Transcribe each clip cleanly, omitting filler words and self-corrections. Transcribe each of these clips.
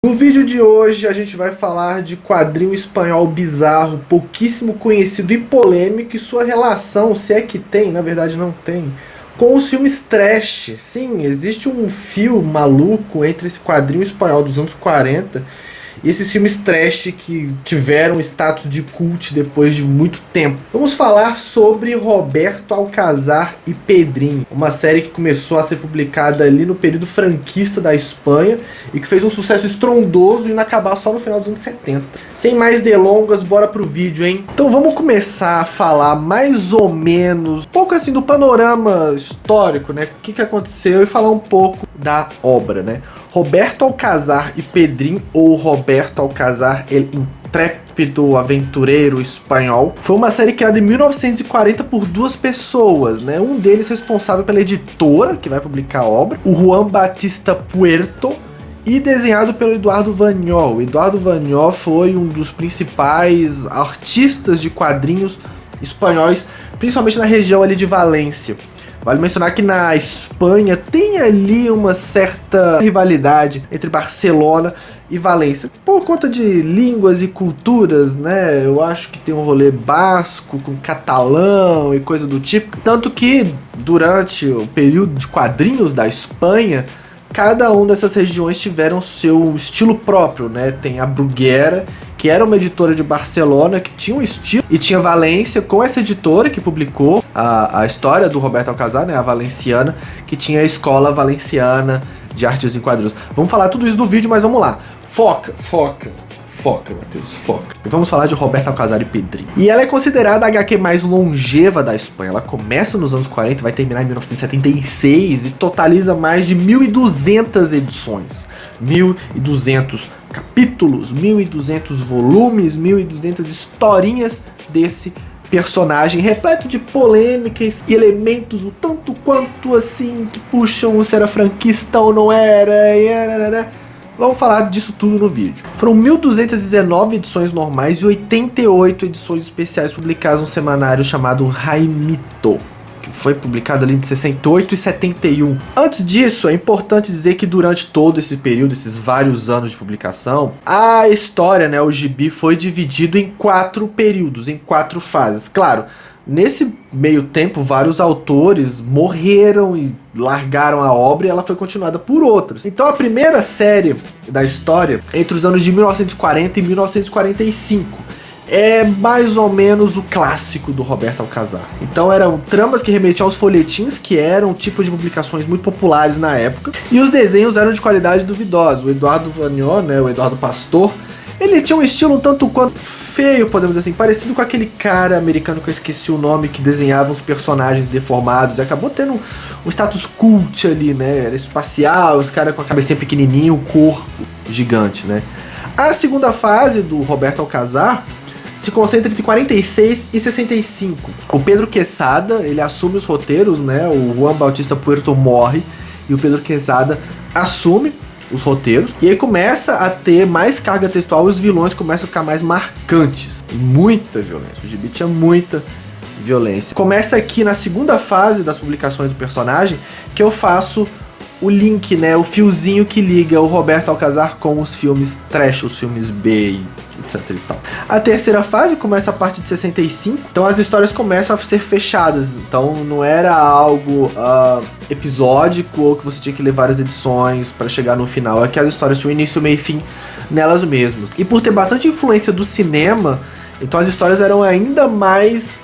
No vídeo de hoje a gente vai falar de quadrinho espanhol bizarro, pouquíssimo conhecido e polêmico, e sua relação, se é que tem, na verdade não tem, com os filmes trash. Sim, existe um fio maluco entre esse quadrinho espanhol dos anos 40 e esses filmes trash que tiveram status de cult depois de muito tempo. Vamos falar sobre Roberto Alcázar e Pedrinho, uma série que começou a ser publicada ali no período franquista da Espanha e que fez um sucesso estrondoso e inacabar só no final dos anos 70. Sem mais delongas, bora pro vídeo, hein? Então vamos começar a falar mais ou menos, um pouco assim do panorama histórico, né? O que aconteceu e falar um pouco da obra, né? Roberto Alcázar e Pedrinho, ou Roberto Alcázar el Intrépido Aventureiro Espanhol, foi uma série criada em 1940 por duas pessoas, né? Um deles responsável pela editora que vai publicar a obra, o Juan Batista Puerto, e desenhado pelo Eduardo Vagnol. O Eduardo Vagnol foi um dos principais artistas de quadrinhos espanhóis, principalmente na região ali de Valência. Vale mencionar que na Espanha tem ali uma certa rivalidade entre Barcelona e Valência, por conta de línguas e culturas, né? Eu acho que tem um rolê basco com catalão e coisa do tipo. Tanto que durante o período de quadrinhos da Espanha, cada uma dessas regiões tiveram seu estilo próprio, né? Tem a Bruguera, que era uma editora de Barcelona, que tinha um estilo, e tinha Valência, com essa editora que publicou a história do Roberto Alcázar, né? A Valenciana, que tinha a Escola Valenciana de Artes em Quadrinhos. Vamos falar tudo isso no vídeo, mas vamos lá. Foca, Matheus, foca. E vamos falar de Roberto Alcázar e Pedrinho. E ela é considerada a HQ mais longeva da Espanha. Ela começa nos anos 40, vai terminar em 1976 e totaliza mais de 1.200 edições. 1.200 capítulos, 1.200 volumes, 1.200 historinhas desse personagem, repleto de polêmicas e elementos o tanto quanto assim que puxam se era franquista ou não era. Vamos falar disso tudo no vídeo. Foram 1.219 edições normais e 88 edições especiais publicadas no semanário chamado Jaimito, que foi publicado ali de 68 e 71. Antes disso, é importante dizer que durante todo esse período, esses vários anos de publicação, a história, né, o gibi, foi dividido em 4 períodos, em 4 fases. Claro, nesse meio tempo, vários autores morreram e largaram a obra e ela foi continuada por outros. Então a primeira série da história, entre os anos de 1940 e 1945, é mais ou menos o clássico do Roberto Alcázar. Então eram tramas que remetiam aos folhetins, que eram um tipo de publicações muito populares na época, e os desenhos eram de qualidade duvidosa. O Eduardo Vagnol, né, o Eduardo Pastor, ele tinha um estilo um tanto quanto feio, podemos dizer assim, parecido com aquele cara americano que eu esqueci o nome, que desenhava os personagens deformados e acabou tendo um status cult ali, né? Era espacial, os caras com a cabecinha pequenininha, o corpo gigante, né? A segunda fase do Roberto Alcázar se concentra entre 46 e 65. O Pedro Quesada, ele assume os roteiros, né? O Juan Bautista Puerto morre e o Pedro Quesada assume os roteiros, e aí começa a ter mais carga textual e os vilões começam a ficar mais marcantes. E muita violência. O gibi tinha muita violência. Começa aqui na segunda fase das publicações do personagem que eu faço o link, né, o fiozinho que liga o Roberto Alcázar com os filmes trash, os filmes B, etc e tal. A terceira fase começa a partir de 65, então as histórias começam a ser fechadas, então não era algo episódico ou que você tinha que ler várias edições para chegar no final, é que as histórias tinham início, meio e fim nelas mesmas. E por ter bastante influência do cinema, então as histórias eram ainda mais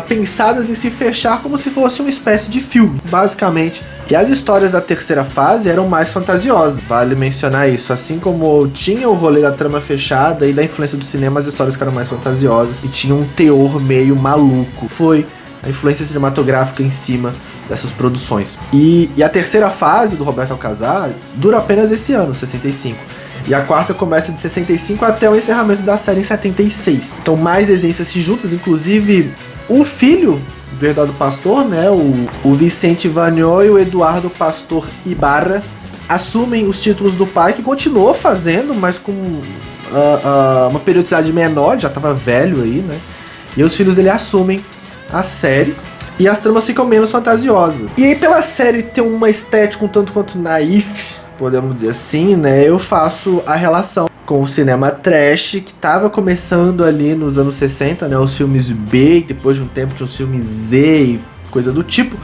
pensadas em se fechar como se fosse uma espécie de filme, basicamente. E as histórias da terceira fase eram mais fantasiosas, vale mencionar isso. Assim como tinha o rolê da trama fechada e da influência do cinema, as histórias eram mais fantasiosas e tinham um teor meio maluco. Foi a influência cinematográfica em cima dessas produções. E a terceira fase do Roberto Alcázar dura apenas esse ano, 65. E a quarta começa de 65 até o encerramento da série em 76. Então mais desenhos se juntos, inclusive o filho do Eduardo Pastor, né, o Vicente Vagnol e o Eduardo Pastor Ibarra, assumem os títulos do pai, que continuou fazendo, mas com uma periodicidade menor, já estava velho aí, né? E os filhos dele assumem a série e as tramas ficam menos fantasiosas. E aí, pela série ter uma estética um tanto quanto naif, podemos dizer assim, né, eu faço a relação com o cinema trash, que estava começando ali nos anos 60, né, os filmes B, depois de um tempo tinha os filmes Z e coisa do tipo.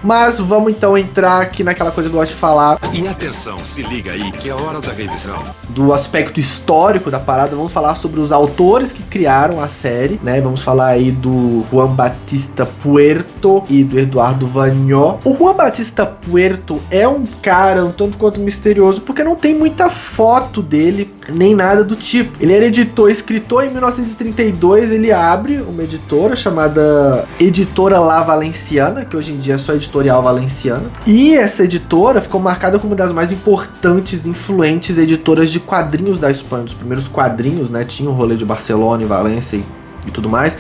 Mas vamos então entrar aqui naquela coisa que eu gosto de falar. E atenção, se liga aí que é a hora da revisão. Do aspecto histórico da parada, vamos falar sobre os autores que criaram a série, né? Vamos falar aí do Juan Batista Puerto e do Eduardo Vagnó. O Juan Batista Puerto é um cara um tanto quanto misterioso, porque não tem muita foto dele, nem nada do tipo. Ele era editor, escritor. Em 1932 ele abre uma editora chamada Editora La Valenciana, que hoje em dia é só Editorial Valenciana. E essa editora ficou marcada como uma das mais importantes, influentes editoras de quadrinhos da Espanha. Os primeiros quadrinhos, né? Tinha o rolê de Barcelona e Valência e tudo mais.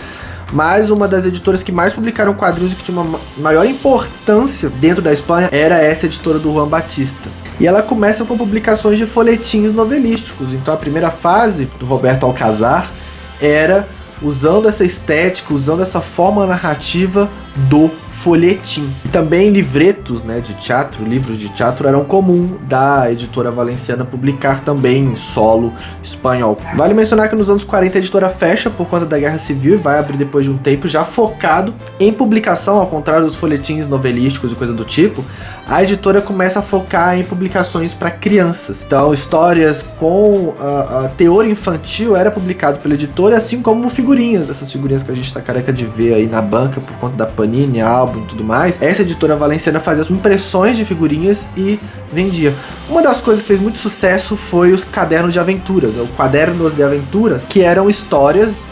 Mas uma das editoras que mais publicaram quadrinhos e que tinha uma maior importância dentro da Espanha era essa editora do Juan Batista. E ela começa com publicações de folhetins novelísticos. Então a primeira fase do Roberto Alcázar era usando essa estética, usando essa forma narrativa do folhetim. E também livretos, né, de teatro, livros de teatro eram comum da editora valenciana publicar também em solo espanhol. Vale mencionar que nos anos 40 a editora fecha por conta da Guerra Civil e vai abrir depois de um tempo já focado em publicação, ao contrário dos folhetins novelísticos e coisa do tipo. A editora começa a focar em publicações para crianças. Então, histórias com teor infantil era publicado pela editora, assim como figurinhas, essas figurinhas que a gente tá careca de ver aí na banca por conta da Panini, álbum e tudo mais. Essa editora valenciana fazia as impressões de figurinhas e vendia. Uma das coisas que fez muito sucesso foi os cadernos de aventuras, o Quadernos de Aventuras, que eram histórias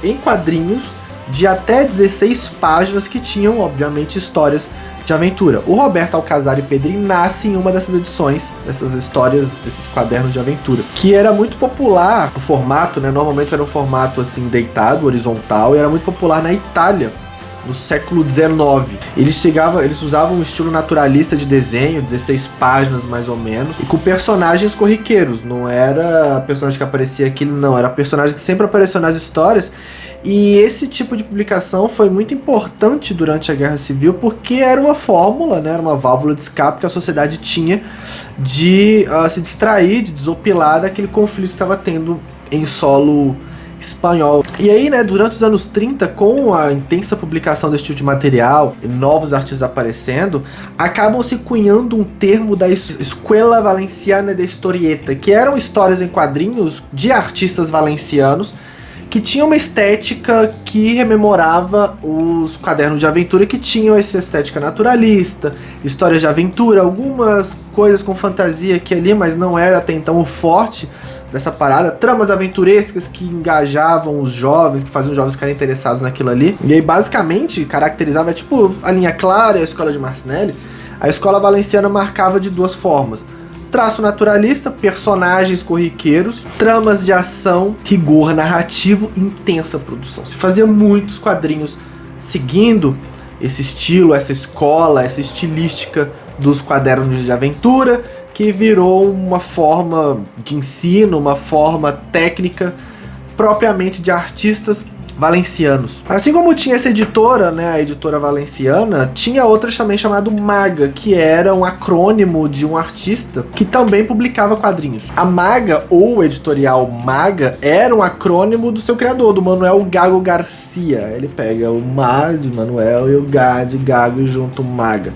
em quadrinhos de até 16 páginas que tinham, obviamente, histórias de aventura. O Roberto Alcázar e Pedrinho nasce em uma dessas edições, dessas histórias, desses quadernos de aventura, que era muito popular. O formato, né, normalmente era um formato assim deitado, horizontal, e era muito popular na Itália no século XIX. Eles usavam um estilo naturalista de desenho, 16 páginas mais ou menos, e com personagens corriqueiros. Não era personagem que aparecia aqui, não, era personagem que sempre apareceu nas histórias. E esse tipo de publicação foi muito importante durante a Guerra Civil, porque era uma fórmula, né, era uma válvula de escape que a sociedade tinha de se distrair, de desopilar daquele conflito que estava tendo em solo espanhol. E aí, né, durante os anos 30, com a intensa publicação desse tipo de material e novos artistas aparecendo, acabam se cunhando um termo da Escuela Valenciana de Historieta, que eram histórias em quadrinhos de artistas valencianos que tinha uma estética que rememorava os cadernos de aventura, que tinham essa estética naturalista, histórias de aventura, algumas coisas com fantasia aqui e ali, mas não era até então o forte dessa parada, tramas aventurescas que engajavam os jovens, que faziam os jovens ficarem interessados naquilo ali. E aí basicamente caracterizava, tipo a linha clara e a escola de Marcinelli. A escola valenciana marcava de duas formas: traço naturalista, personagens corriqueiros, tramas de ação, rigor narrativo, intensa produção. Se fazia muitos quadrinhos seguindo esse estilo, essa escola, essa estilística dos quadernos de aventura, que virou uma forma de ensino, uma forma técnica propriamente de artistas valencianos. Assim como tinha essa editora, né, a editora valenciana, tinha outra também chamada Maga, que era um acrônimo de um artista que também publicava quadrinhos. A Maga, ou editorial Maga, era um acrônimo do seu criador, do Manuel Gago Garcia. Ele pega o Ma de Manuel e o Ga de Gago junto Maga.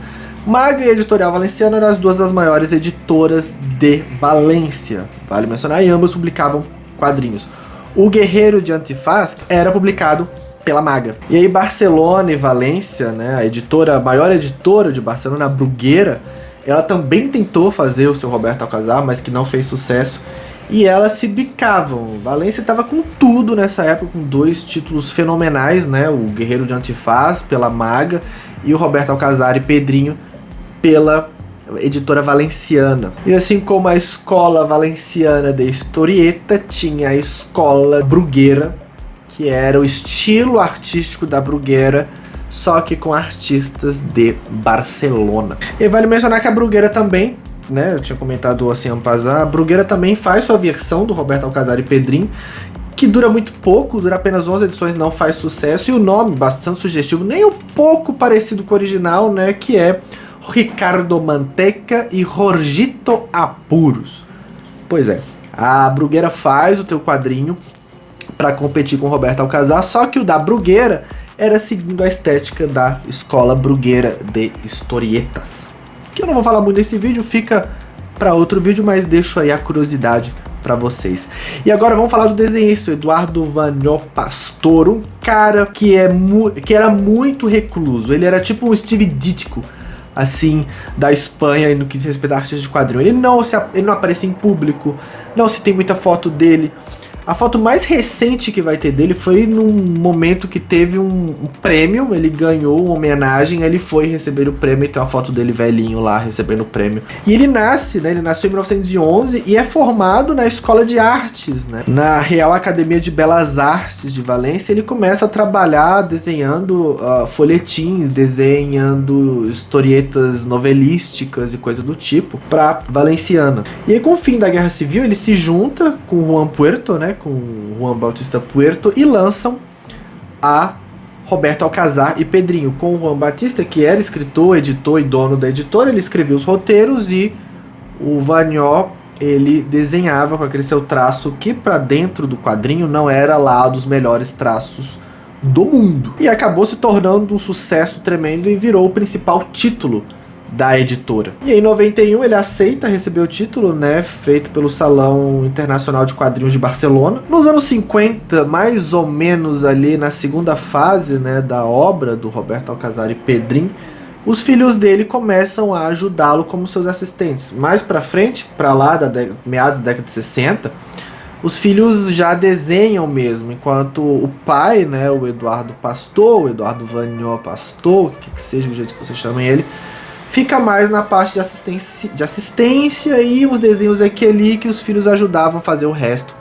Maga e a editorial valenciana eram as duas das maiores editoras de Valência, vale mencionar, e ambas publicavam quadrinhos. O Guerreiro de Antifaz era publicado pela Maga. E aí Barcelona e Valência, né, a maior editora de Barcelona, a Bruguera, ela também tentou fazer o seu Roberto Alcázar, mas que não fez sucesso. E elas se bicavam. Valência estava com tudo nessa época, com dois títulos fenomenais, né, o Guerreiro de Antifaz pela Maga e o Roberto Alcázar e Pedrinho pela editora valenciana. E assim como a escola valenciana de historieta, tinha a escola Bruguera, que era o estilo artístico da Bruguera, só que com artistas de Barcelona. E vale mencionar que a Bruguera também, né, eu tinha comentado assim en passant, a Bruguera também faz sua versão do Roberto Alcázar e Pedrinho, que dura muito pouco, dura apenas 11 edições, não faz sucesso, e o nome bastante sugestivo, nem um pouco parecido com o original, né, que é Ricardo Manteca e Jorgito Apuros. Pois é, a Bruguera faz o teu quadrinho para competir com o Roberto Alcazar, só que o da Bruguera era seguindo a estética da Escola Bruguera de Historietas. Que eu não vou falar muito nesse vídeo, fica para outro vídeo, mas deixo aí a curiosidade para vocês. E agora vamos falar do desenhista, Eduardo Vagnió Pastor, um cara que era muito recluso. Ele era tipo um Steve Ditko, assim, da Espanha no que diz respeito a artistas de quadrinho. Ele não aparece em público, não se tem muita foto dele. A foto mais recente que vai ter dele foi num momento que teve um prêmio, ele ganhou uma homenagem, ele foi receber o prêmio e tem uma foto dele velhinho lá recebendo o prêmio. E ele nasceu em 1911 e é formado na Escola de Artes, né, na Real Academia de Belas Artes de Valência. Ele começa a trabalhar desenhando folhetins, desenhando historietas novelísticas e coisa do tipo pra Valenciana. E aí, com o fim da Guerra Civil, ele se junta com Juan Puerto, né, com Juan Bautista Puerto, e lançam a Roberto Alcazar e Pedrinho. Com o Juan Batista, que era escritor, editor e dono da editora, ele escrevia os roteiros e o Vagnió, ele desenhava com aquele seu traço que para dentro do quadrinho não era lá dos melhores traços do mundo. E acabou se tornando um sucesso tremendo e virou o principal título da editora. E em 91 ele aceita receber o título, né, feito pelo Salão Internacional de Quadrinhos de Barcelona. Nos anos 50, mais ou menos ali na segunda fase, né, da obra do Roberto Alcazar e Pedrinho, os filhos dele começam a ajudá-lo como seus assistentes. Mais pra frente, pra lá, meados da década de 60, os filhos já desenham mesmo, enquanto o pai, né, o Eduardo Pastor, o Eduardo Vagnió Pastor, que seja o jeito que vocês chamem ele, fica mais na parte de assistência e uns desenhos aqui e ali que os filhos ajudavam a fazer o resto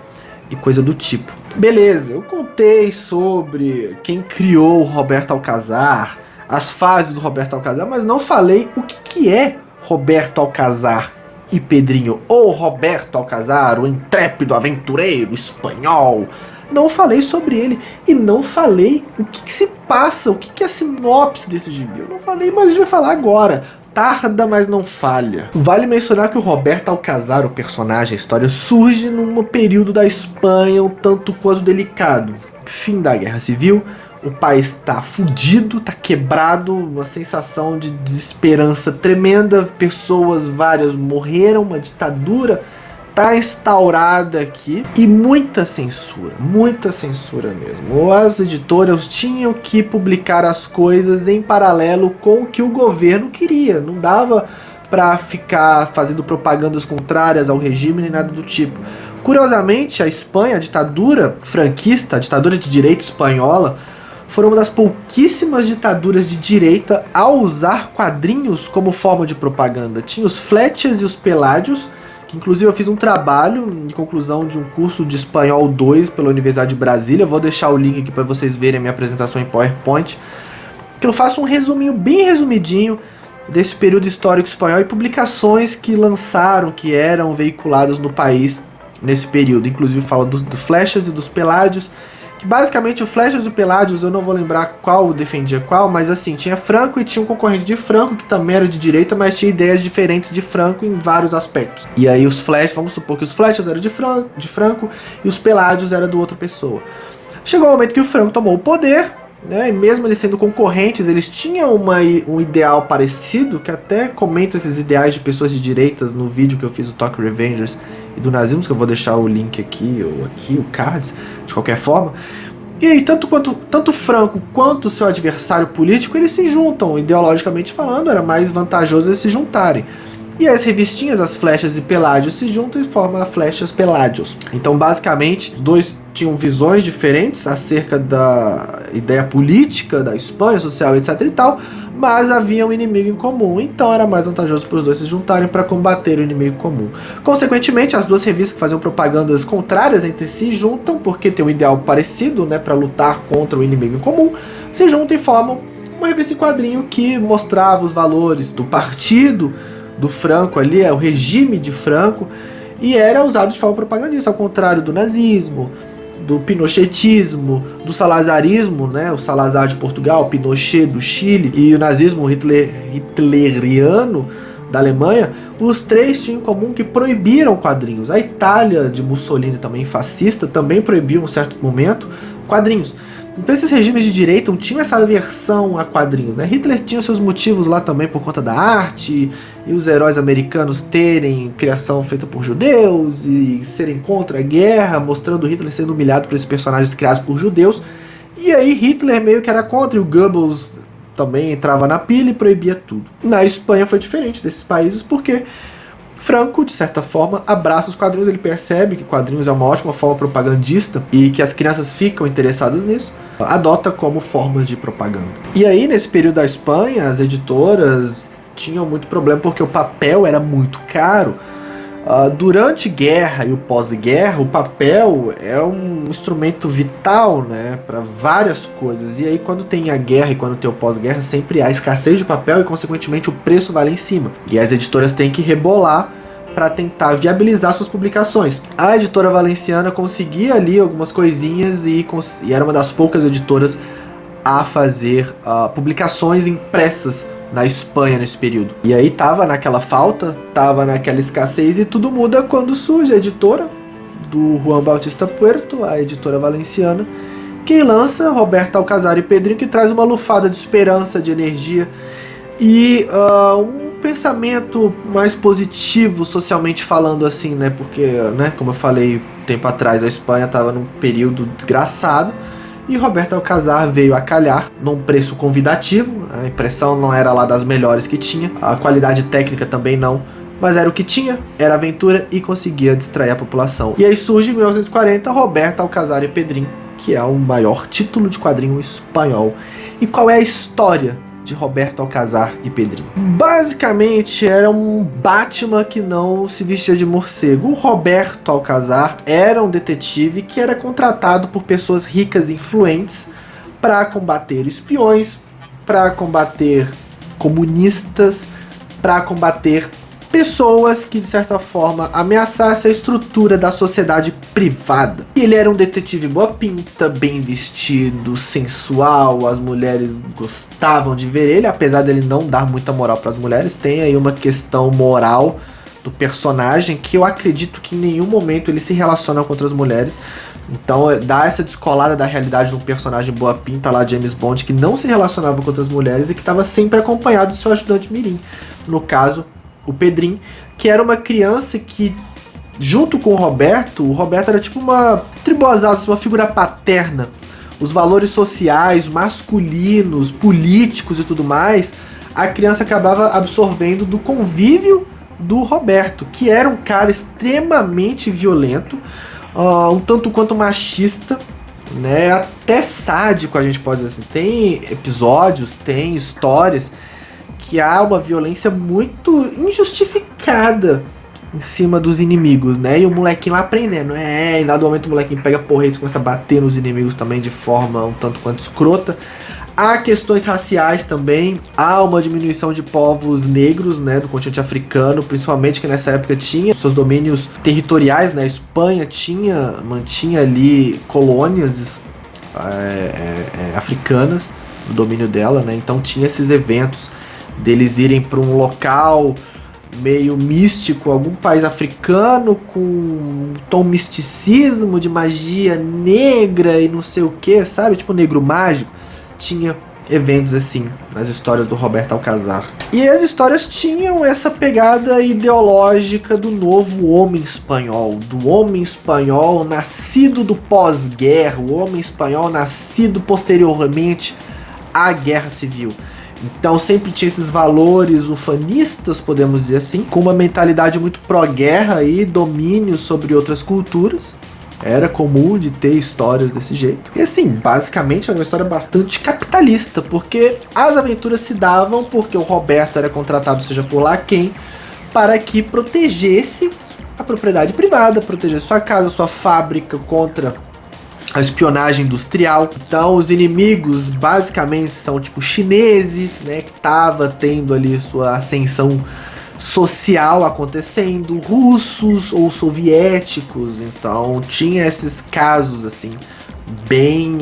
e coisa do tipo. Beleza, eu contei sobre quem criou o Roberto Alcazar, as fases do Roberto Alcazar, mas não falei o que é Roberto Alcazar e Pedrinho, ou Roberto Alcazar, o intrépido aventureiro espanhol. Não falei sobre ele e não falei o que se passa, o que é a sinopse desse gibi. Eu não falei, mas a gente vai falar agora. Tarda, mas não falha. Vale mencionar que o Roberto Alcazar, o personagem, a história, surge num período da Espanha um tanto quanto delicado. Fim da Guerra Civil, o país tá fudido, tá quebrado, uma sensação de desesperança tremenda, pessoas várias morreram, uma ditadura tá instaurada aqui e muita censura mesmo. As editoras tinham que publicar as coisas em paralelo com o que o governo queria, não dava para ficar fazendo propagandas contrárias ao regime nem nada do tipo. Curiosamente, a Espanha, a ditadura franquista, a ditadura de direita espanhola, foram uma das pouquíssimas ditaduras de direita a usar quadrinhos como forma de propaganda. Tinha os Fletchers e os Peládios, que inclusive eu fiz um trabalho de conclusão de um curso de espanhol 2 pela Universidade de Brasília. Vou deixar o link aqui para vocês verem a minha apresentação em PowerPoint, que eu faço um resuminho bem resumidinho desse período histórico espanhol e publicações que lançaram, que eram veiculadas no país nesse período. Inclusive falo dos Fletchers e dos Peládios, que basicamente o Fletchers e o Peládios, eu não vou lembrar qual defendia qual, mas assim, tinha Franco e tinha um concorrente de Franco, que também era de direita, mas tinha ideias diferentes de Franco em vários aspectos. E aí os Fletchers, vamos supor que os Fletchers eram de Franco e os Peládios eram do outra pessoa. Chegou o momento que o Franco tomou o poder, né, e mesmo eles sendo concorrentes, eles tinham um ideal parecido, que até comento esses ideais de pessoas de direitas no vídeo que eu fiz do Tokyo Revengers e do nazismo, que eu vou deixar o link aqui, ou aqui, o cards, de qualquer forma. E aí, tanto Franco quanto o seu adversário político, eles se juntam, ideologicamente falando, era mais vantajoso eles se juntarem. E as revistinhas, as Fletchers e Peládios, se juntam e formam a Fletchers Peládios. Então, basicamente, os dois tinham visões diferentes acerca da ideia política da Espanha, social, etc e tal, mas havia um inimigo em comum, então era mais vantajoso para os dois se juntarem para combater o inimigo comum. Consequentemente, as duas revistas que faziam propagandas contrárias entre si juntam, porque tem um ideal parecido, né, para lutar contra o inimigo em comum, se juntam e formam uma revista em quadrinho que mostrava os valores do partido do Franco ali, o regime de Franco, e era usado de forma propagandista, ao contrário do nazismo, do pinochetismo, do salazarismo, né? O Salazar de Portugal, o Pinochet do Chile e o nazismo hitleriano da Alemanha, os três tinham em comum que proibiram quadrinhos. A Itália de Mussolini, também fascista, também proibiu em um certo momento quadrinhos. Então esses regimes de direita não tinham essa aversão a quadrinhos, né? Hitler tinha seus motivos lá também por conta da arte, e os heróis americanos terem criação feita por judeus e serem contra a guerra, mostrando Hitler sendo humilhado por esses personagens criados por judeus. E aí Hitler meio que era contra, e o Goebbels também entrava na pilha e proibia tudo. Na Espanha foi diferente desses países, porque Franco, de certa forma, abraça os quadrinhos, ele percebe que quadrinhos é uma ótima forma propagandista e que as crianças ficam interessadas nisso, adota como formas de propaganda. E aí, nesse período da Espanha, as editoras tinham muito problema porque o papel era muito caro. Durante guerra e o pós-guerra, o papel é um instrumento vital, né, para várias coisas. E aí, quando tem a guerra e quando tem o pós-guerra, sempre há escassez de papel e, consequentemente, o preço vai lá em cima. E as editoras têm que rebolar para tentar viabilizar suas publicações. A editora valenciana conseguia ali algumas coisinhas e era uma das poucas editoras a fazer publicações impressas na Espanha nesse período. E aí tava naquela falta, tava naquela escassez, e tudo muda quando surge a editora do Juan Bautista Puerto, a editora valenciana, que lança Roberto Alcazar e Pedrinho, que traz uma lufada de esperança, de energia e um pensamento mais positivo socialmente falando, assim, né? Porque, né, como eu falei um tempo atrás, a Espanha estava num período desgraçado. E Roberto Alcazar veio a calhar num preço convidativo. A impressão não era lá das melhores que tinha, a qualidade técnica também não, mas era o que tinha, era aventura e conseguia distrair a população. E aí surge em 1940 Roberto Alcazar e Pedrinho, que é o maior título de quadrinho espanhol. E qual é a história de Roberto Alcazar e Pedrinho? Basicamente era um Batman que não se vestia de morcego. O Roberto Alcazar era um detetive que era contratado por pessoas ricas e influentes para combater espiões, para combater comunistas, para combater pessoas que de certa forma ameaçassem a estrutura da sociedade privada. E ele era um detetive boa pinta, bem vestido, sensual, as mulheres gostavam de ver ele, apesar dele não dar muita moral para as mulheres. Tem aí uma questão moral do personagem que eu acredito que em nenhum momento ele se relaciona com outras mulheres. Então dá essa descolada da realidade de um personagem boa pinta lá, James Bond, que não se relacionava com outras mulheres e que estava sempre acompanhado do seu ajudante mirim, no caso o Pedrinho, que era uma criança que, junto com o Roberto era tipo uma triboazaço, uma figura paterna. Os valores sociais, masculinos, políticos e tudo mais, a criança acabava absorvendo do convívio do Roberto, que era um cara extremamente violento, um tanto quanto machista, né, até sádico, a gente pode dizer assim. Tem episódios, tem histórias que há uma violência muito injustificada em cima dos inimigos, né? E o molequinho lá aprendendo. E nada momento o molequinho pega porrete e começa a bater nos inimigos também de forma um tanto quanto escrota. Há questões raciais também. Há uma diminuição de povos negros, né, do continente africano, principalmente que nessa época tinha seus domínios territoriais, né? A Espanha mantinha ali colônias africanas no domínio dela, né? Então tinha esses eventos deles irem para um local meio místico, algum país africano com um tom misticismo, de magia negra e não sei o que, sabe? Tipo negro mágico. Tinha eventos assim nas histórias do Roberto Alcazar. E as histórias tinham essa pegada ideológica do novo homem espanhol, do homem espanhol nascido do pós-guerra, o homem espanhol nascido posteriormente à Guerra Civil. Então sempre tinha esses valores ufanistas, podemos dizer assim, com uma mentalidade muito pró-guerra e domínio sobre outras culturas. Era comum de ter histórias desse jeito. E assim, basicamente era uma história bastante capitalista, porque as aventuras se davam porque o Roberto era contratado, seja por lá quem, para que protegesse a propriedade privada, protegesse sua casa, sua fábrica contra a espionagem industrial. Então os inimigos basicamente são tipo chineses, né, que tava tendo ali sua ascensão social acontecendo, russos ou soviéticos. Então tinha esses casos assim bem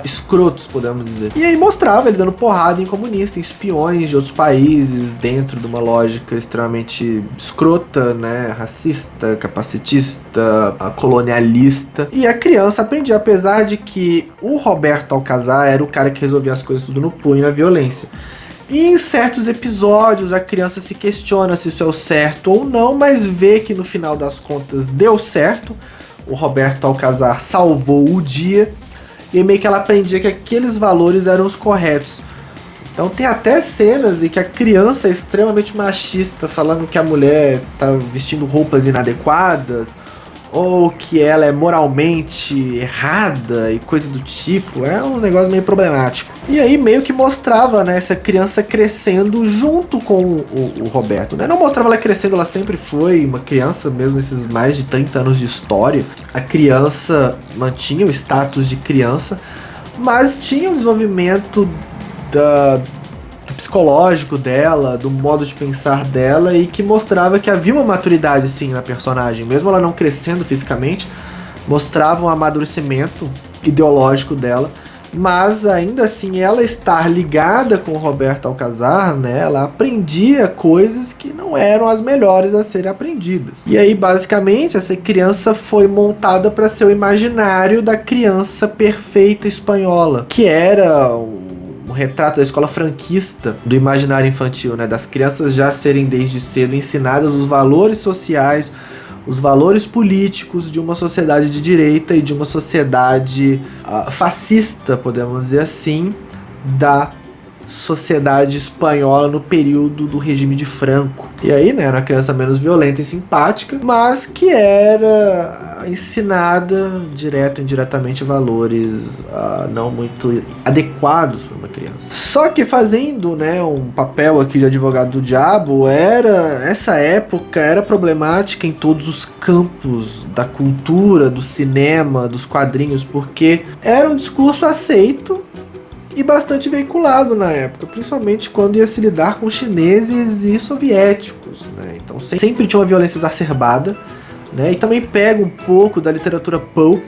escrotos, podemos dizer. E aí mostrava ele dando porrada em comunistas, em espiões de outros países, dentro de uma lógica extremamente escrota, né, racista, capacitista, colonialista. E a criança aprendia, apesar de que o Roberto Alcazar era o cara que resolvia as coisas tudo no punho e na violência. E em certos episódios a criança se questiona se isso é o certo ou não, mas vê que no final das contas deu certo. O Roberto Alcazar salvou o dia e meio que ela aprendia que aqueles valores eram os corretos. Então tem até cenas em que a criança é extremamente machista, falando que a mulher tá vestindo roupas inadequadas ou que ela é moralmente errada e coisa do tipo. É um negócio meio problemático. E aí meio que mostrava, né, essa criança crescendo junto com o Roberto, né? Não mostrava ela crescendo, ela sempre foi uma criança, mesmo nesses mais de 30 anos de história. A criança mantinha o status de criança, mas tinha um desenvolvimento do psicológico dela, do modo de pensar dela, e que mostrava que havia uma maturidade sim na personagem, mesmo ela não crescendo fisicamente, mostrava um amadurecimento ideológico dela, mas ainda assim ela estar ligada com o Roberto Alcazar, né, ela aprendia coisas que não eram as melhores a serem aprendidas. E aí basicamente essa criança foi montada para ser o imaginário da criança perfeita espanhola, que era um retrato da escola franquista do imaginário infantil, né, das crianças já serem desde cedo ensinadas os valores sociais, os valores políticos de uma sociedade de direita e de uma sociedade fascista, podemos dizer assim, da sociedade espanhola no período do regime de Franco. E aí, né, era uma criança menos violenta e simpática, mas que era ensinada direto e indiretamente valores não muito adequados para uma criança. Só que fazendo, né, um papel aqui de advogado do diabo, essa época era problemática em todos os campos da cultura, do cinema, dos quadrinhos, porque era um discurso aceito e bastante veiculado na época, principalmente quando ia se lidar com chineses e soviéticos, né? Então sempre tinha uma violência exacerbada, né? E também pega um pouco da literatura pulp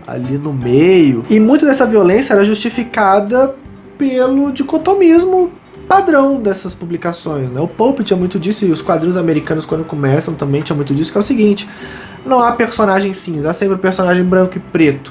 ali no meio, e muito dessa violência era justificada pelo dicotomismo padrão dessas publicações, né? O pulp tinha muito disso, e os quadrinhos americanos quando começam também tinha muito disso, que é o seguinte: não há personagem cinza, há sempre personagem branco e preto.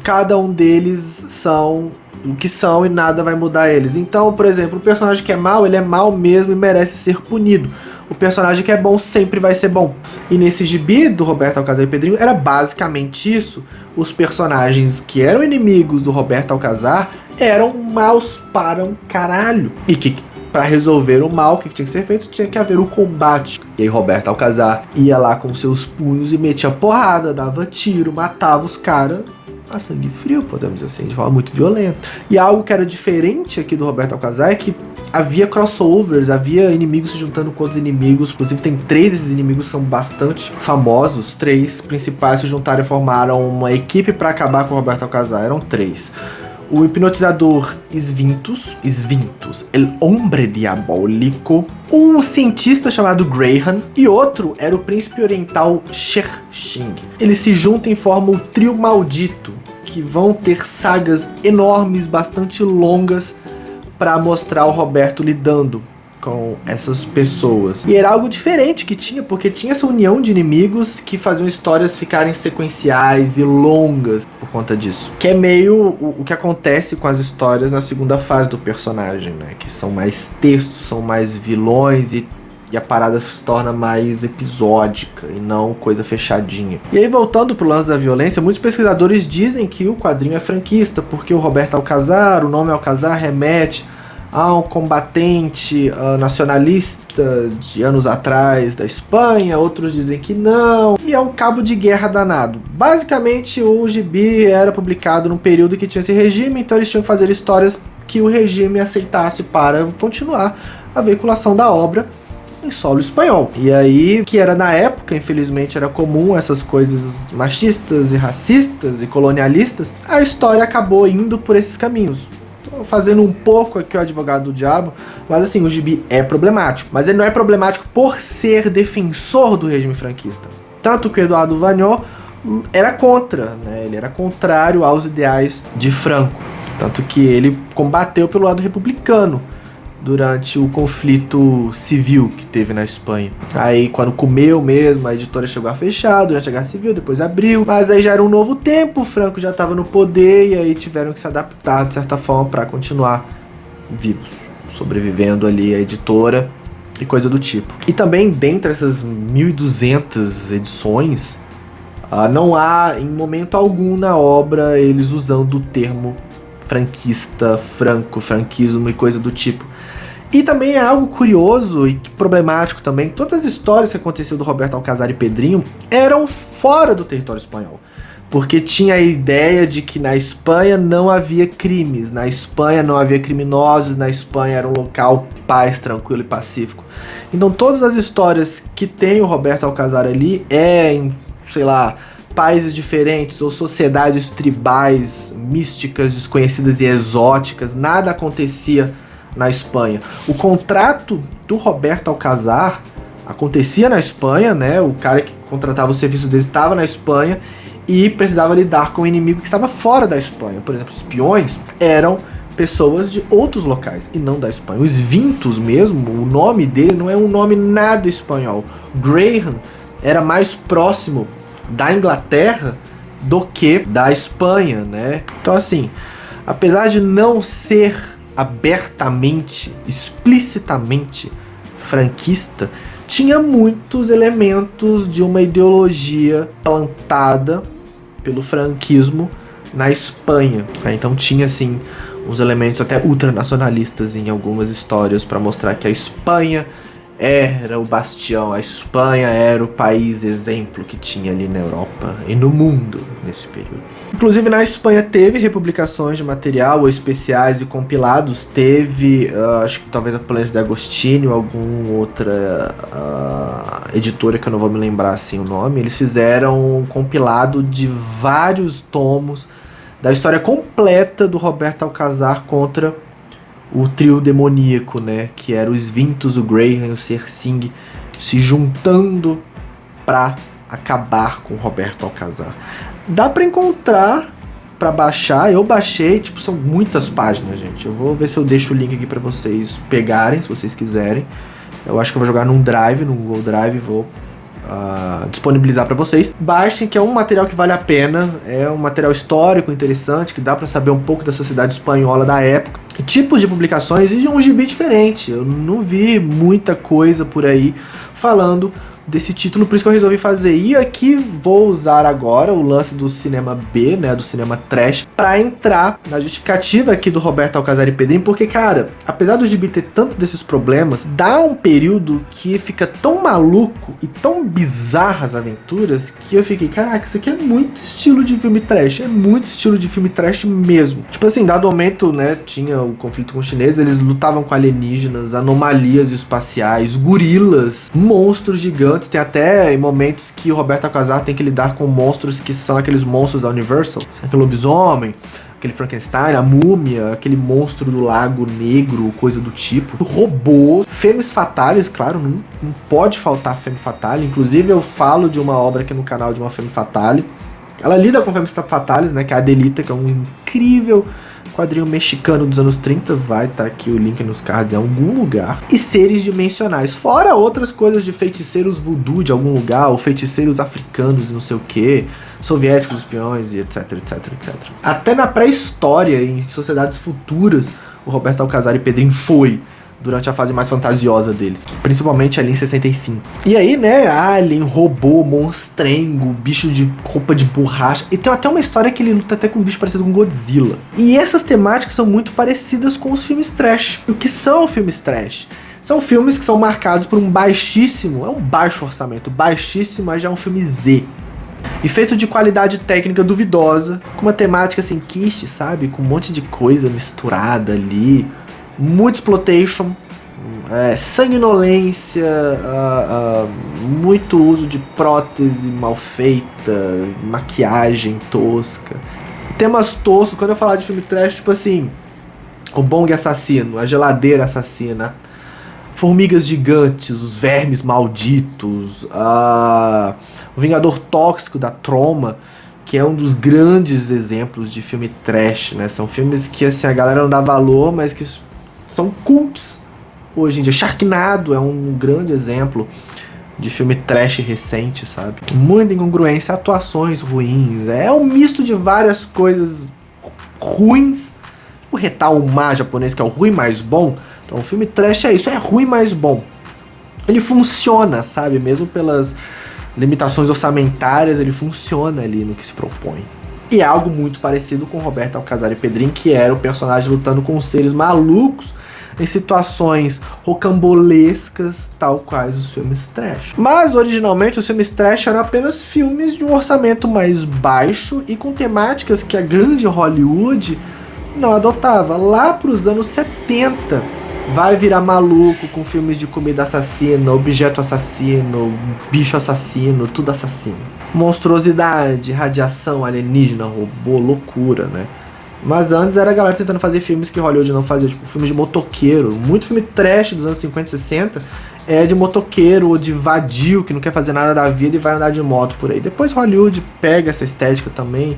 Cada um deles são o que são e nada vai mudar eles. Então, por exemplo, o personagem que é mau, ele é mau mesmo e merece ser punido. O personagem que é bom sempre vai ser bom. E nesse gibi do Roberto Alcazar e Pedrinho era basicamente isso. Os personagens que eram inimigos do Roberto Alcazar eram maus para um caralho. E que para resolver o mal, o que tinha que ser feito? Tinha que haver o combate. E aí Roberto Alcazar ia lá com seus punhos e metia porrada, dava tiro, matava os caras a sangue frio, podemos dizer assim, de forma muito violenta. E algo que era diferente aqui do Roberto Alcazar é que havia crossovers, havia inimigos se juntando com outros inimigos. Inclusive tem 3 desses inimigos que são bastante famosos. 3 principais se juntaram e formaram uma equipe para acabar com o Roberto Alcazar. Eram 3. O hipnotizador Svintus, el hombre diabólico, um cientista chamado Graham e outro era o príncipe oriental Shershing. Eles se juntam e formam o trio maldito, que vão ter sagas enormes, bastante longas, para mostrar o Roberto lidando com essas pessoas. E era algo diferente que tinha, porque tinha essa união de inimigos que faziam histórias ficarem sequenciais e longas por conta disso. Que é meio o que acontece com as histórias na segunda fase do personagem, né? Que são mais textos, são mais vilões e a parada se torna mais episódica e não coisa fechadinha. E aí, voltando pro lance da violência, muitos pesquisadores dizem que o quadrinho é franquista, porque o Roberto Alcazar, o nome Alcazar remete a um combatente nacionalista de anos atrás da Espanha, outros dizem que não, e é um cabo de guerra danado. Basicamente, o gibi era publicado num período que tinha esse regime, então eles tinham que fazer histórias que o regime aceitasse para continuar a veiculação da obra em solo espanhol. E aí, que era na época, infelizmente era comum essas coisas machistas e racistas e colonialistas, a história acabou indo por esses caminhos. fazendo um pouco aqui o advogado do diabo, mas assim, o gibi é problemático. Mas ele não é problemático por ser defensor do regime franquista. Tanto que o Eduardo Vagnol era contra, né? Ele era contrário aos ideais de Franco. Tanto que ele combateu pelo lado republicano durante o conflito civil que teve na Espanha. Aí quando comeu mesmo, a editora chegou a fechar durante a Guerra Civil, depois abriu. Mas aí já era um novo tempo, o Franco já estava no poder e aí tiveram que se adaptar de certa forma para continuar vivos, sobrevivendo ali a editora e coisa do tipo. E também dentre essas 1.200 edições, não há em momento algum na obra eles usando o termo franquista, franquismo e coisa do tipo. E também é algo curioso e problemático também, todas as histórias que aconteciam do Roberto Alcázar e Pedrinho eram fora do território espanhol. Porque tinha a ideia de que na Espanha não havia crimes, na Espanha não havia criminosos, na Espanha era um local paz, tranquilo e pacífico. Então todas as histórias que tem o Roberto Alcázar ali em, sei lá, países diferentes ou sociedades tribais, místicas, desconhecidas e exóticas, nada acontecia na Espanha. O contrato do Roberto Alcázar acontecia na Espanha, né? O cara que contratava o serviço dele estava na Espanha e precisava lidar com um inimigo que estava fora da Espanha. Por exemplo, espiões eram pessoas de outros locais e não da Espanha. Os Vintos mesmo, o nome dele não é um nome nada espanhol. Graham era mais próximo da Inglaterra do que da Espanha, né? Então assim, apesar de não ser abertamente, explicitamente franquista, tinha muitos elementos de uma ideologia plantada pelo franquismo na Espanha. Então tinha assim uns elementos até ultranacionalistas em algumas histórias para mostrar que a Espanha era o bastião, a Espanha era o país exemplo que tinha ali na Europa e no mundo nesse período. Inclusive na Espanha teve republicações de material ou especiais e compilados, teve, acho que talvez a Polência de Agostinho, alguma outra editora que eu não vou me lembrar assim o nome, eles fizeram um compilado de vários tomos da história completa do Roberto Alcázar contra o trio demoníaco, né, que era os Vintos, o Graham e o Cersing se juntando pra acabar com o Roberto Alcázar. Dá pra encontrar, pra baixar, eu baixei, tipo, são muitas páginas, gente. Eu vou ver se eu deixo o link aqui pra vocês pegarem, se vocês quiserem. Eu acho que eu vou jogar num Drive, no Google Drive, vou disponibilizar para vocês. Baixem, que é um material que vale a pena, é um material histórico interessante, que dá para saber um pouco da sociedade espanhola da época, tipos de publicações e de um gibi diferente. Eu não vi muita coisa por aí falando desse título, por isso que eu resolvi fazer. E aqui vou usar agora o lance do cinema B, né, do cinema trash, pra entrar na justificativa aqui do Roberto Alcázar e Pedrinho, porque, cara, apesar do gibi ter tanto desses problemas, dá um período que fica tão maluco e tão bizarras as aventuras, que eu fiquei, caraca, isso aqui é muito estilo de filme trash, é muito estilo de filme trash mesmo. Tipo assim, dado momento, né, tinha o conflito com os chineses, eles lutavam com alienígenas, anomalias espaciais, gorilas, monstros gigantes. Tem até momentos que o Roberto Alcázar tem que lidar com monstros que são aqueles monstros da Universal, aquele lobisomem, aquele Frankenstein, a múmia, aquele monstro do lago negro, coisa do tipo. Robôs, Femmes Fatales, claro, não pode faltar Femme Fatale. Inclusive eu falo de uma obra aqui no canal de uma Femme Fatale. Ela lida com Femmes Fatales, né, que é a Adelita, que é um incrível quadrinho mexicano dos anos 30, vai estar aqui o link nos cards em algum lugar. E seres dimensionais, fora outras coisas de feiticeiros voodoo de algum lugar, ou feiticeiros africanos e não sei o que, soviéticos, espiões e etc, etc, etc. Até na pré-história, em sociedades futuras, o Roberto Alcázar e Pedrinho foi durante a fase mais fantasiosa deles, principalmente ali em 65. E aí, né, alien, robô, monstrengo, bicho de roupa de borracha, e tem até uma história que ele luta até com um bicho parecido com Godzilla. E essas temáticas são muito parecidas com os filmes trash. O que são filmes trash? São filmes que são marcados por um baixíssimo, é um baixo orçamento, baixíssimo, mas já é um filme Z. E feito de qualidade técnica duvidosa, com uma temática assim, quiche, sabe? Com um monte de coisa misturada ali, muito exploitation, sanguinolência, muito uso de prótese mal feita, maquiagem tosca, temas toscos. Quando eu falar de filme trash, tipo assim, O Bong Assassino, A Geladeira Assassina, Formigas Gigantes, Os Vermes Malditos, O Vingador Tóxico da Troma, que é um dos grandes exemplos de filme trash, né? São filmes que assim, a galera não dá valor, mas que são cults hoje em dia. Sharknado é um grande exemplo de filme trash recente, sabe? Muita incongruência, atuações ruins, é um misto de várias coisas ruins. O Retauma japonês, que é o ruim mais bom. Então o filme trash é isso, é ruim mais bom. Ele funciona, sabe? Mesmo pelas limitações orçamentárias, ele funciona ali no que se propõe. E é algo muito parecido com Roberto Alcazar Pedrin, que era o personagem lutando com seres malucos em situações rocambolescas, tal quais os filmes trash. Mas originalmente os filmes trash eram apenas filmes de um orçamento mais baixo e com temáticas que a grande Hollywood não adotava. Lá para os anos 70 vai virar maluco com filmes de comida assassina, objeto assassino, bicho assassino, tudo assassino. Monstruosidade, radiação, alienígena, robô, loucura, né? Mas antes era a galera tentando fazer filmes que Hollywood não fazia, tipo filmes de motoqueiro. Muito filme trash dos anos 50 e 60 é de motoqueiro ou de vadio que não quer fazer nada da vida e vai andar de moto por aí. Depois Hollywood pega essa estética também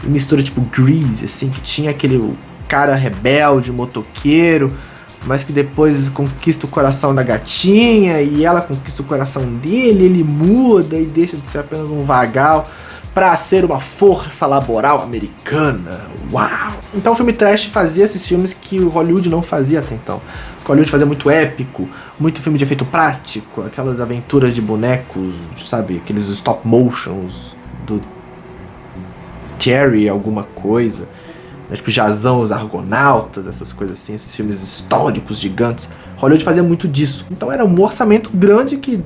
e mistura tipo Grease, assim, que tinha aquele cara rebelde, motoqueiro, mas que depois conquista o coração da gatinha e ela conquista o coração dele, ele muda e deixa de ser apenas um vagal para ser uma força laboral americana. Uau! Então o filme trash fazia esses filmes que o Hollywood não fazia até então. O Hollywood fazia muito épico, muito filme de efeito prático, aquelas aventuras de bonecos, sabe? Aqueles stop motions do Terry alguma coisa, né? Tipo Jazão, os Argonautas, essas coisas assim, esses filmes históricos gigantes. Hollywood fazia muito disso. Então era um orçamento grande que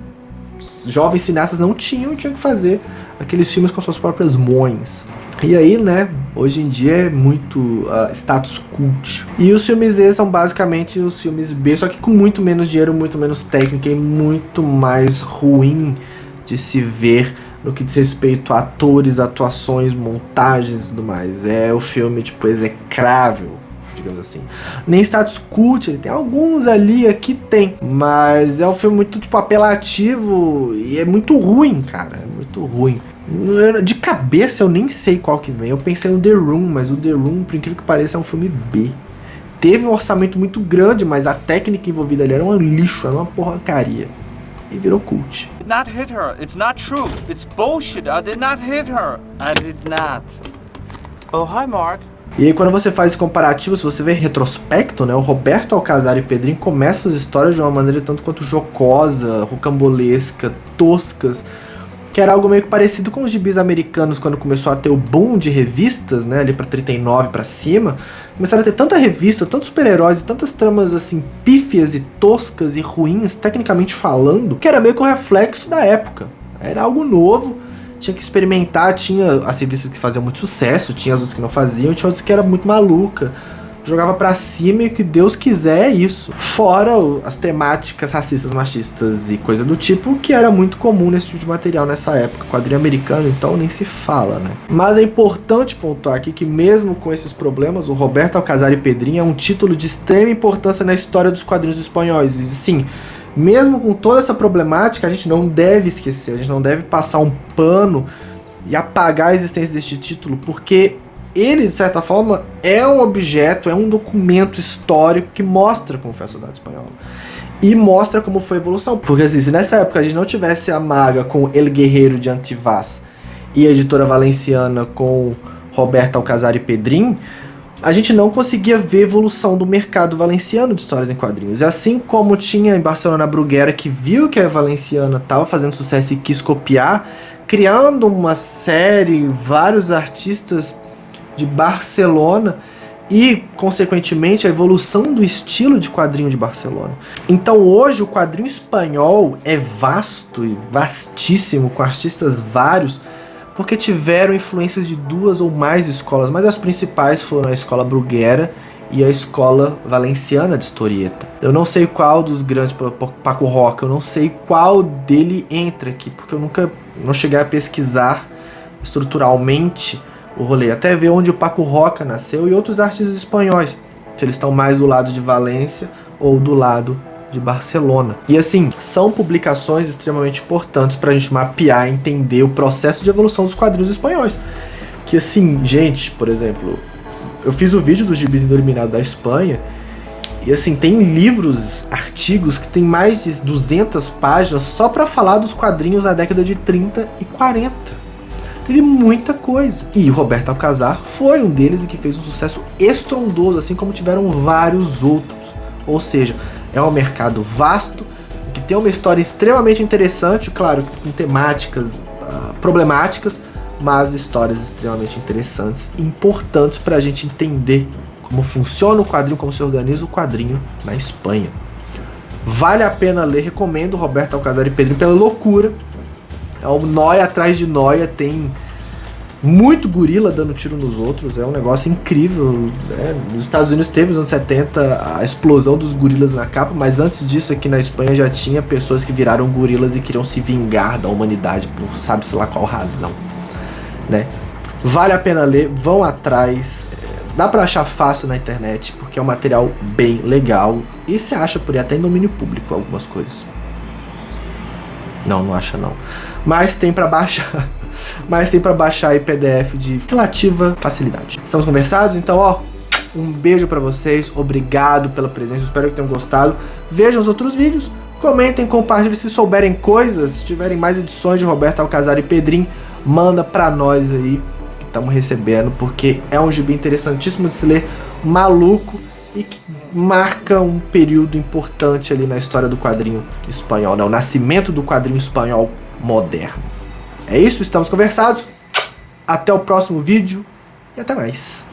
jovens cineastas não tinham e tinham que fazer aqueles filmes com suas próprias mãos. E aí, né, hoje em dia é muito status cult. E os filmes E são basicamente os filmes B, só que com muito menos dinheiro, muito menos técnica e muito mais ruim de se ver no que diz respeito a atores, atuações, montagens e tudo mais. É o filme, tipo, execrável, digamos assim. Nem status cult, ele tem alguns ali, aqui tem, mas é um filme muito, tipo, apelativo e é muito ruim, cara, é muito ruim. De cabeça eu nem sei qual que vem, eu pensei no The Room, mas o The Room, por incrível que pareça, é um filme B. Teve um orçamento muito grande, mas a técnica envolvida ali era um lixo, era uma porcaria. E virou cult. I did not hit her. It's not true. It's bullshit. I did not hit her. I did not. Oh, hi, Mark. E aí quando você faz esse comparativo, se você vê retrospecto, né, o Roberto Alcazar Pedrin começa as histórias de uma maneira tanto quanto jocosa, rocambolesca, toscas, que era algo meio que parecido com os gibis americanos quando começou a ter o boom de revistas, né, ali pra 39 pra cima. Começaram a ter tanta revista, tantos super-heróis e tantas tramas assim pífias e toscas e ruins, tecnicamente falando, que era meio que um reflexo da época. Era algo novo, tinha que experimentar, tinha as revistas que faziam muito sucesso, tinha as outras que não faziam, tinha outras que era muito maluca. Jogava pra cima e o que Deus quiser é isso. Fora as temáticas racistas, machistas e coisa do tipo, que era muito comum nesse tipo de material nessa época. Quadrinho americano, então, nem se fala, né? Mas é importante pontuar aqui que mesmo com esses problemas, o Roberto Alcazar Pedrin é um título de extrema importância na história dos quadrinhos espanhóis. E sim, mesmo com toda essa problemática, a gente não deve esquecer, a gente não deve passar um pano e apagar a existência deste título, porque ele, de certa forma, é um objeto, é um documento histórico que mostra como foi a sociedade espanhola. E mostra como foi a evolução. Porque assim, se nessa época a gente não tivesse a Maga com El Guerreiro de Antivaz e a editora valenciana com Roberto Alcazar Pedrin, a gente não conseguia ver a evolução do mercado valenciano de histórias em quadrinhos. E assim como tinha em Barcelona a Bruguera, que viu que a valenciana estava fazendo sucesso e quis copiar, criando uma série, vários artistas de Barcelona e, consequentemente, a evolução do estilo de quadrinho de Barcelona. Então hoje o quadrinho espanhol é vasto e vastíssimo, com artistas vários, porque tiveram influências de duas ou mais escolas, mas as principais foram a escola Bruguera e a escola valenciana de historieta. Eu não sei qual dos grandes, Paco Roca, eu não sei qual dele entra aqui, porque eu nunca não cheguei a pesquisar estruturalmente o rolê, até ver onde o Paco Roca nasceu e outros artistas espanhóis. se eles estão mais do lado de Valência ou do lado de Barcelona. E assim, são publicações extremamente importantes pra gente mapear e entender o processo de evolução dos quadrinhos espanhóis. Que assim, gente, por exemplo, eu fiz o vídeo do Gibis Indorminável da Espanha, e assim, tem livros, artigos que tem mais de 200 páginas só pra falar dos quadrinhos da década de 30 e 40. Teve muita coisa. E o Roberto Alcazar foi um deles e que fez um sucesso estrondoso, assim como tiveram vários outros. Ou seja, é um mercado vasto, que tem uma história extremamente interessante, claro, com temáticas problemáticas, mas histórias extremamente interessantes e importantes para a gente entender como funciona o quadrinho, como se organiza o quadrinho na Espanha. Vale a pena ler, recomendo Roberto Alcazar e Pedrinho pela loucura. É um nóia atrás de nóia, tem muito gorila dando tiro nos outros, é um negócio incrível, né? Nos Estados Unidos teve nos anos 70 a explosão dos gorilas na capa, mas antes disso aqui na Espanha já tinha pessoas que viraram gorilas e queriam se vingar da humanidade por sabe-se lá qual razão, né? Vale a pena ler, vão atrás, dá pra achar fácil na internet, porque é um material bem legal, e você acha por aí até em domínio público algumas coisas. Não acha não, mas tem pra baixar. Mas tem pra baixar aí PDF de relativa facilidade. Estamos conversados? Então, ó, um beijo pra vocês, obrigado pela presença, espero que tenham gostado. Vejam os outros vídeos, comentem, compartilhem se souberem coisas, se tiverem mais edições de Roberto Alcazar e Pedrinho, manda pra nós aí, que estamos recebendo, porque é um gibi interessantíssimo de se ler, maluco, e que marca um período importante ali na história do quadrinho espanhol, né? O nascimento do quadrinho espanhol moderno. É isso, estamos conversados. Até o próximo vídeo e até mais.